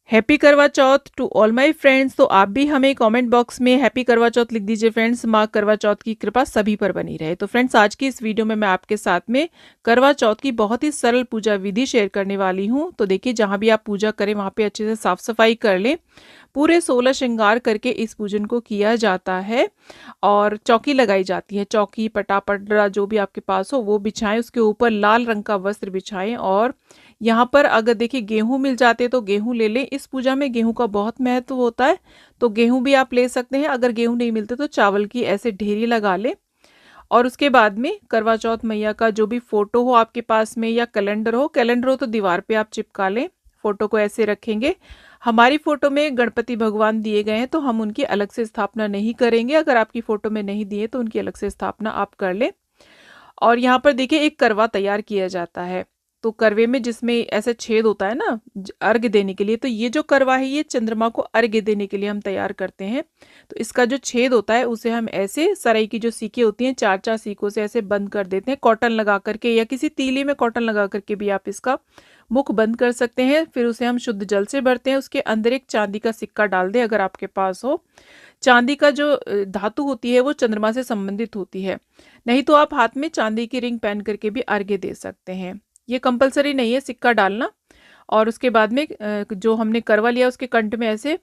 Happy करवा चौथ to all my friends. तो आप भी हमें कमेंट बॉक्स में हैप्पी करवा चौथ लिख दीजिए फ्रेंड्स। माँ करवा चौथ की कृपा सभी पर बनी रहे। तो फ्रेंड्स, आज की इस वीडियो में मैं आपके साथ में करवा चौथ की बहुत ही सरल पूजा विधि शेयर करने वाली हूँ। तो देखिए, जहाँ भी आप पूजा करें वहाँ पे अच्छे से साफ सफाई कर लें। पूरे 16 श्रृंगार करके इस पूजन को किया जाता है और चौकी लगाई जाती है। चौकी पटापटरा जो भी आपके पास हो वो बिछाएं, उसके ऊपर लाल रंग का वस्त्र बिछाएं। और यहाँ पर अगर देखिए गेहूं मिल जाते तो गेहूं ले लें। इस पूजा में गेहूं का बहुत महत्व होता है, तो गेहूं भी आप ले सकते हैं। अगर गेहूं नहीं मिलते तो चावल की ऐसे ढेरी लगा लें। और उसके बाद में करवा चौथ मैया का जो भी फोटो हो आपके पास में, या कैलेंडर हो तो दीवार पे आप चिपका लें। फोटो को ऐसे रखेंगे। हमारी फोटो में गणपति भगवान दिए गए हैं तो हम उनकी अलग से स्थापना नहीं करेंगे। अगर आपकी फोटो में नहीं दिए तो उनकी अलग से स्थापना आप कर लें। और यहाँ पर देखिए एक करवा तैयार किया जाता है। तो करवे में जिसमें ऐसे छेद होता है ना, अर्घ्य देने के लिए, तो ये जो करवा है ये चंद्रमा को अर्घ्य देने के लिए हम तैयार करते हैं। तो इसका जो छेद होता है उसे हम ऐसे सराई की जो सीखें होती हैं, चार चार सीखों से ऐसे बंद कर देते हैं, कॉटन लगा करके, या किसी तीली में कॉटन लगा करके भी आप इसका मुख बंद कर सकते हैं। फिर उसे हम शुद्ध जल से भरते हैं। उसके अंदर एक चांदी का सिक्का डाल दें अगर आपके पास हो। चांदी का जो धातु होती है वो चंद्रमा से संबंधित होती है। नहीं तो आप हाथ में चांदी की रिंग पहन करके भी अर्घ्य दे सकते हैं। ये कंपलसरी नहीं है सिक्का डालना। और उसके बाद में जो हमने करवा लिया उसके कंठ में ऐसे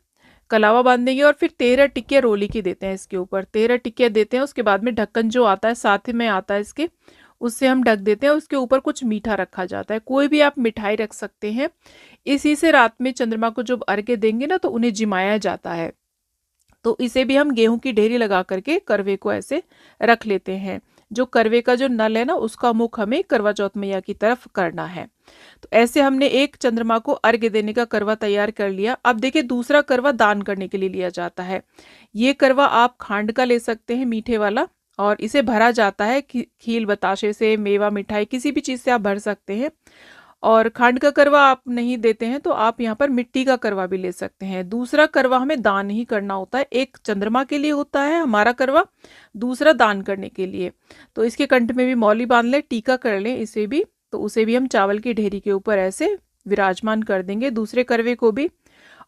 कलावा बांध देंगे और फिर 13 टिक्कियाँ रोली की देते हैं। इसके ऊपर 13 टिक्कियाँ देते हैं। उसके बाद में ढक्कन जो आता है साथ में आता है इसके, उससे हम ढक देते हैं। उसके ऊपर कुछ मीठा रखा जाता है, कोई भी आप मिठाई रख सकते हैं। इसी से रात में चंद्रमा को जब अर्घ्य देंगे ना तो उन्हें जिमाया जाता है। तो इसे भी हम गेहूं की ढेरी लगा करके करवे को ऐसे रख लेते हैं। जो करवे का जो नल है ना उसका मुख हमें करवा चौथ मैया की तरफ करना है। तो ऐसे हमने एक चंद्रमा को अर्घ्य देने का करवा तैयार कर लिया। अब देखिए दूसरा करवा दान करने के लिए लिया जाता है। ये करवा आप खांड का ले सकते हैं, मीठे वाला। और इसे भरा जाता है खील बताशे से, मेवा मिठाई किसी भी चीज़ से आप भर सकते हैं। और खांड का करवा आप नहीं देते हैं तो आप यहाँ पर मिट्टी का करवा भी ले सकते हैं। दूसरा करवा हमें दान ही करना होता है। एक चंद्रमा के लिए होता है हमारा करवा, दूसरा दान करने के लिए। तो इसके कंठ में भी मौली बांध लें, टीका कर लें इसे भी। तो उसे भी हम चावल की ढेरी के ऊपर ऐसे विराजमान कर देंगे, दूसरे करवे को भी।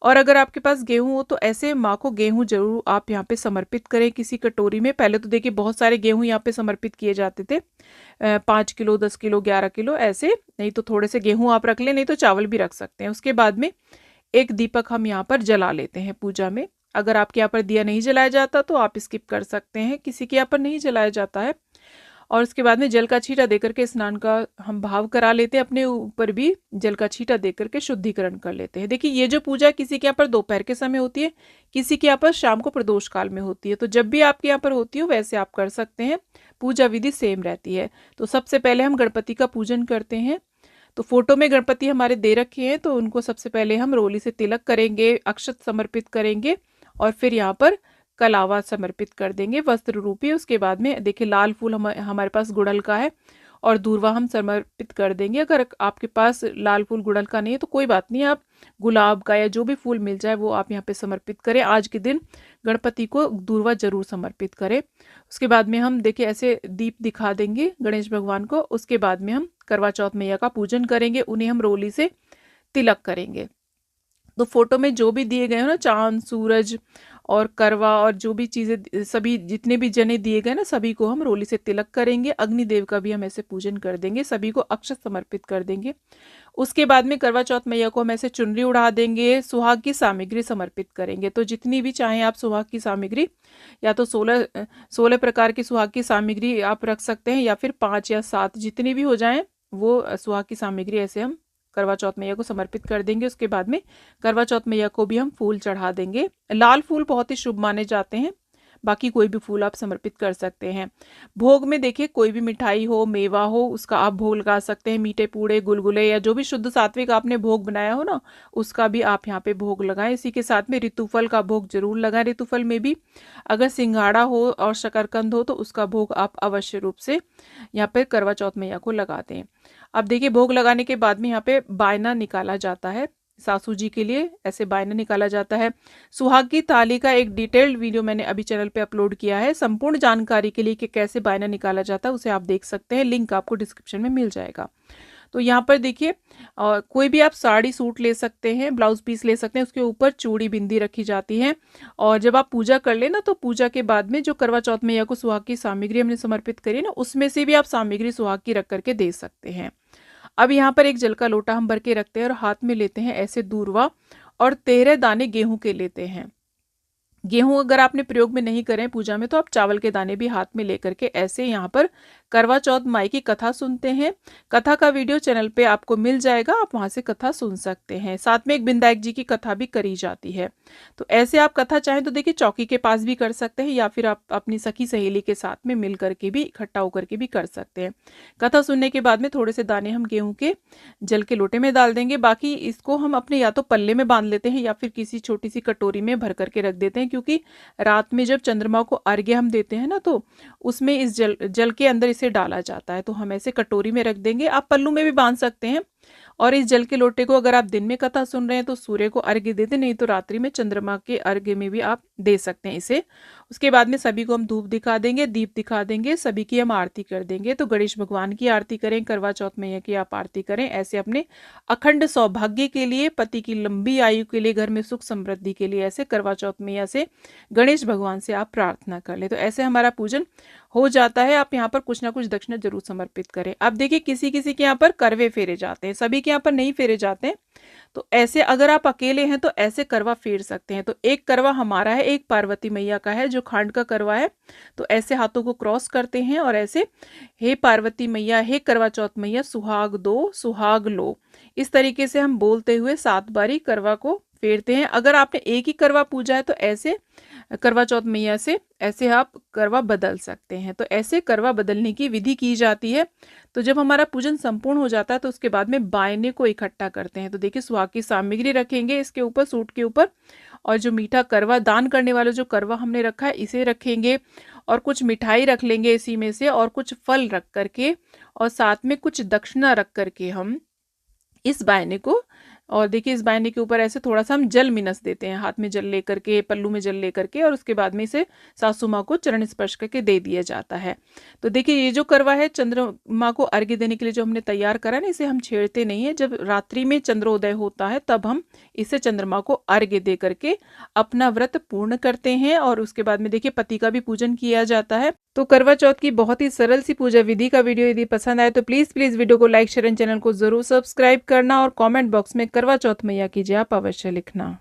और अगर आपके पास गेहूं हो तो ऐसे माँ को गेहूं जरूर आप यहाँ पे समर्पित करें किसी कटोरी में। पहले तो देखिए बहुत सारे गेहूं यहाँ पे समर्पित किए जाते थे, 5 किलो, 10 किलो, 11 किलो ऐसे। नहीं तो थोड़े से गेहूं आप रख लें, नहीं तो चावल भी रख सकते हैं। उसके बाद में एक दीपक हम यहाँ पर जला लेते हैं पूजा में। अगर आपके यहाँ पर दिया नहीं जलाया जाता तो आप स्किप कर सकते हैं, किसी के यहाँ पर नहीं जलाया जाता है। और उसके बाद में जल का छींटा देकर के स्नान का हम भाव करा लेते हैं। अपने ऊपर भी जल का छींटा देकर के शुद्धिकरण कर लेते हैं। देखिए ये जो पूजा किसी के यहाँ पर दोपहर के समय होती है, किसी के यहाँ पर शाम को प्रदोष काल में होती है। तो जब भी आपके यहाँ पर होती हो वैसे आप कर सकते हैं, पूजा विधि सेम रहती है। तो सबसे पहले हम गणपति का पूजन करते हैं। तो फोटो में गणपति हमारे दे रखे हैं तो उनको सबसे पहले हम रोली से तिलक करेंगे, अक्षत समर्पित करेंगे और फिर यहाँ पर कलावा समर्पित कर देंगे वस्त्र रूपी। उसके बाद में देखिए लाल फूल हमारे पास गुड़हल का है और दूर्वा हम समर्पित कर देंगे। अगर आपके पास लाल फूल गुड़हल का नहीं है तो कोई बात नहीं, आप गुलाब का या जो भी फूल मिल जाए वो आप यहाँ पे समर्पित करें। आज के दिन गणपति को दूर्वा जरूर समर्पित करें। उसके बाद में हम देखिए ऐसे दीप दिखा देंगे गणेश भगवान को। उसके बाद में हम करवा चौथ मैया का पूजन करेंगे, उन्हें हम रोली से तिलक करेंगे। तो फोटो में जो भी दिए गए हो ना, चांद, सूरज और करवा और जो भी चीज़ें, सभी जितने भी जने दिए गए ना, सभी को हम रोली से तिलक करेंगे। अग्निदेव का भी हम ऐसे पूजन कर देंगे, सभी को अक्षत समर्पित कर देंगे। उसके बाद में करवा चौथ मैया को हम ऐसे चुनरी उड़ा देंगे, सुहाग की सामग्री समर्पित करेंगे। तो जितनी भी चाहें आप सुहाग की सामग्री, या तो 16 प्रकार की सुहाग की सामग्री आप रख सकते हैं, या फिर 5 या 7 जितनी भी हो जाएं वो सुहाग की सामग्री ऐसे हम करवा चौथ मैया को समर्पित कर देंगे। उसके बाद में करवा चौथ मैया को भी हम फूल चढ़ा देंगे। लाल फूल बहुत ही शुभ माने जाते हैं, बाकी कोई भी फूल आप समर्पित कर सकते हैं। भोग में देखिए कोई भी मिठाई हो, मेवा हो, उसका आप भोग लगा सकते हैं। मीठे पूड़े, गुलगुले या जो भी शुद्ध सात्विक आपने भोग बनाया हो ना, उसका भी आप यहाँ पे भोग लगाएं। इसी के साथ में ऋतुफल का भोग जरूर लगाएं। ऋतुफल में भी अगर सिंघाड़ा हो और शकरकंद हो तो उसका भोग आप अवश्य रूप से यहाँ पे करवा चौथ मैया को लगा दें। अब देखिए भोग लगाने के बाद में यहाँ पे बायना निकाला जाता है। सासू जी के लिए ऐसे बायना निकाला जाता है। सुहाग की ताली का एक डिटेल्ड वीडियो मैंने अभी चैनल पे अपलोड किया है। संपूर्ण जानकारी के लिए कि कैसे बायना निकाला जाता है उसे आप देख सकते हैं, लिंक आपको डिस्क्रिप्शन में मिल जाएगा। तो यहाँ पर देखिए कोई भी आप साड़ी सूट ले सकते हैं, ब्लाउज पीस ले सकते हैं, उसके ऊपर चूड़ी बिंदी रखी जाती है। और जब आप पूजा कर ले ना, तो पूजा के बाद में जो करवा चौथ मैया को सुहाग की सामग्री हमने समर्पित करी ना, उसमें से भी आप सामग्री सुहाग की रख करके दे सकते हैं। अब यहाँ पर एक जल का लोटा हम भर के रखते हैं और हाथ में लेते हैं ऐसे दूर्वा और 13 दाने गेहूं के लेते हैं। गेहूं अगर आपने प्रयोग में नहीं करें पूजा में, तो आप चावल के दाने भी हाथ में लेकर के ऐसे यहाँ पर करवा चौथ माई की कथा सुनते हैं। कथा का वीडियो चैनल पे आपको मिल जाएगा, आप वहां से कथा सुन सकते हैं। साथ में एक विनायक जी की कथा भी करी जाती है। तो ऐसे आप कथा चाहें तो देखिए चौकी के पास भी कर सकते हैं, या फिर आप अपनी सखी सहेली के साथ में मिल करके भी, इकट्ठा होकर के भी कर सकते हैं। कथा सुनने के बाद में थोड़े से दाने हम गेहूं के जल के लोटे में डाल देंगे। बाकी इसको हम अपने या तो पल्ले में बांध लेते हैं या फिर किसी छोटी सी कटोरी में भर करके रख देते हैं, क्योंकि रात में जब चंद्रमा को अर्घ्य हम देते हैं ना, तो उसमें इस जल के अंदर इसे डाला जाता है। तो हम ऐसे कटोरी में रख देंगे, आप पल्लू में भी बांध सकते हैं। और इस जल के लोटे को अगर आप दिन में कथा सुन रहे हैं तो सूर्य को अर्घ्य दे दें, नहीं तो रात्रि में चंद्रमा के अर्घ्य में भी आप दे सकते हैं इसे। उसके बाद में सभी को हम धूप दिखा देंगे, दीप दिखा देंगे, सभी की हम आरती कर देंगे। तो गणेश भगवान की आरती करें, करवा चौथ मैया की आप आरती करें। ऐसे अपने अखंड सौभाग्य के लिए, पति की लंबी आयु के लिए, घर में सुख समृद्धि के लिए ऐसे करवा चौथ मैया से, गणेश भगवान से आप प्रार्थना कर ले। तो ऐसे हमारा पूजन हो जाता है। आप यहाँ पर कुछ ना कुछ दक्षिणा जरूर समर्पित करें। अब देखिए किसी किसी के यहाँ पर करवे फेरे जाते हैं, सभी के यहाँ पर नहीं फेरे जाते हैं। तो ऐसे अगर आप अकेले हैं तो ऐसे करवा फेर सकते हैं। तो एक करवा हमारा है, एक पार्वती मैया का है जो खांड का करवा है। तो ऐसे हाथों को क्रॉस करते हैं और ऐसे, हे पार्वती मैया, हे करवा चौथ मैया, सुहाग दो सुहाग लो, इस तरीके से हम बोलते हुए 7 बारी करवा को फेरते हैं। अगर आपने एक ही करवा पूजा है तो ऐसे करवा चौथ मैया से ऐसे आप करवा बदल सकते हैं। तो ऐसे करवा बदलने की विधि की जाती है। तो जब हमारा पूजन संपूर्ण हो जाता है तो उसके बाद में बायने को इकट्ठा करते हैं। तो देखिए सुहाग की सामग्री रखेंगे इसके ऊपर, सूट के ऊपर, और जो मीठा करवा दान करने वाला जो करवा हमने रखा है इसे रखेंगे, और कुछ मिठाई रख लेंगे इसी में से, और कुछ फल रख करके, और साथ में कुछ दक्षिणा रख करके हम इस बायने को, और देखिए इस बायने के ऊपर ऐसे थोड़ा सा हम जल मिनस देते हैं, हाथ में जल लेकर के, पल्लू में जल लेकर के, और उसके बाद में इसे सासू माँ को चरण स्पर्श करके दे दिया जाता है। तो देखिए ये जो करवा है चंद्रमा को अर्घ्य देने के लिए जो हमने तैयार करा ना, इसे हम छेड़ते नहीं है। जब रात्रि में चंद्रोदय होता है तब हम इसे चंद्रमा को अर्घ्य दे करके अपना व्रत पूर्ण करते हैं। और उसके बाद में देखिए पति का भी पूजन किया जाता है। तो करवा चौथ की बहुत ही सरल सी पूजा विधि का वीडियो यदि पसंद आए तो प्लीज वीडियो को लाइक शेयर एंड चैनल को जरूर सब्सक्राइब करना, और कमेंट बॉक्स में करवा चौथ मैया की जय आप अवश्य लिखना।